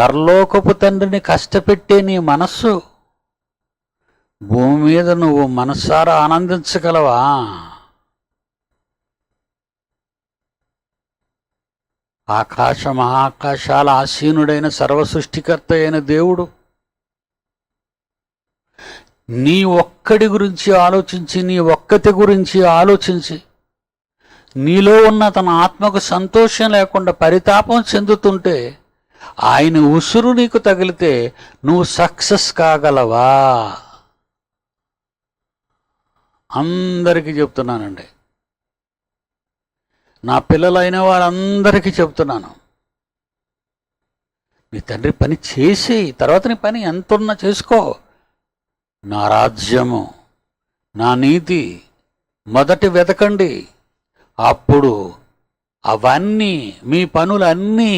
పరలోకపు తండ్రిని కష్టపెట్టే నీ మనస్సు భూమి మీద నువ్వు మనసారా ఆనందించగలవా? ఆకాశ మహాకాశాల ఆసీనుడైన సర్వసృష్టికర్త అయిన దేవుడు నీ ఒక్కడి గురించి ఆలోచించి, నీ ఒక్కతి గురించి ఆలోచించి, నీలో ఉన్న తన ఆత్మకు సంతోషం లేకుండా పరితాపం చెందుతుంటే ఆయన ఉసురు నీకు తగిలితే నువ్వు సక్సెస్ కాగలవా? అందరికీ చెప్తున్నానండి, నా పిల్లలైన వారందరికీ చెప్తున్నాను, నీ తండ్రి పని చేసి తర్వాత నీ పని ఎంతున్నా చేసుకో. నా రాజ్యము, నా నీతి మొదటి వెతకండి, అప్పుడు అవన్నీ మీ పనులన్నీ